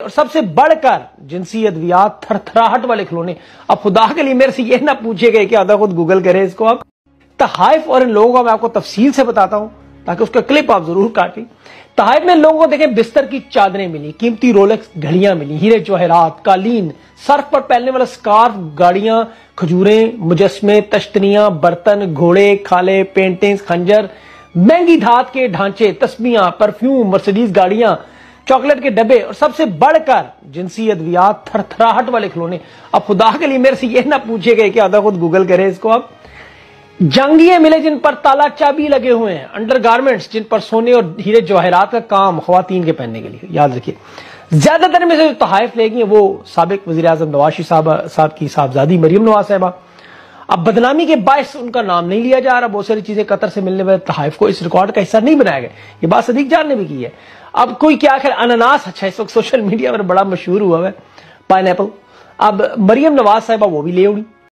اور سب سے بڑھ کر جنسی ادویات، تھر تھراہٹ والے کھلونے. اب خدا کے لیے میرے سے یہ نہ پوچھے گئے کہ آدھا خود گوگل کرے اس کو. اب تحائف اور ان لوگوں کو میں آپ کو تفصیل سے بتاتا ہوں تاکہ اس کا کلپ آپ ضرور کاٹیں. تحائف میں لوگوں کو دیکھیں بستر کی چادریں ملی، قیمتی رولکس گھڑیاں ملی، ہیرے جواہرات، قالین، سرف پر پہننے والا سکارف، گاڑیاں، کھجوریں، مجسمے، تشتریاں، برتن، گھوڑے، کھالے، پینٹنگز، خنجر، مہنگی دھات کے ڈھانچے، تسبیحاں، پرفیوم، مرسیڈیز گاڑیاں، چاکلیٹ کے ڈبے اور سب سے بڑھ کر جنسی ادویات، تھر تھراہٹ والے کھلونے. اب خدا کے لیے میرے سے یہ نہ پوچھے گئے کہ آدھا خود گوگل کرے اس کو. اب جنگیے ملے جن پر تالا چابی لگے ہوئے ہیں، انڈر گارمنٹس جن پر سونے اور ہیرے جواہرات کا کام خواتین کے پہننے کے لیے. یاد رکھیے زیادہ تر میں سے جو تحائف لے گئی ہیں وہ سابق وزیر اعظم نواز شریف صاحب کی صاحبزادی مریم نواز صاحبہ. اب بدنامی کے باعث ان کا نام نہیں لیا جا رہا. بہت ساری چیزیں قطر سے ملنے والے تحائف کو اس ریکارڈ کا حصہ نہیں بنایا گیا. یہ بات صدیق جان نے بھی کی ہے. اب کوئی کیا خیر اناناس، اچھا اس وقت سوشل میڈیا پر بڑا مشہور ہوا ہے پائن ایپل. اب مریم نواز صاحبہ وہ بھی لے اڑی.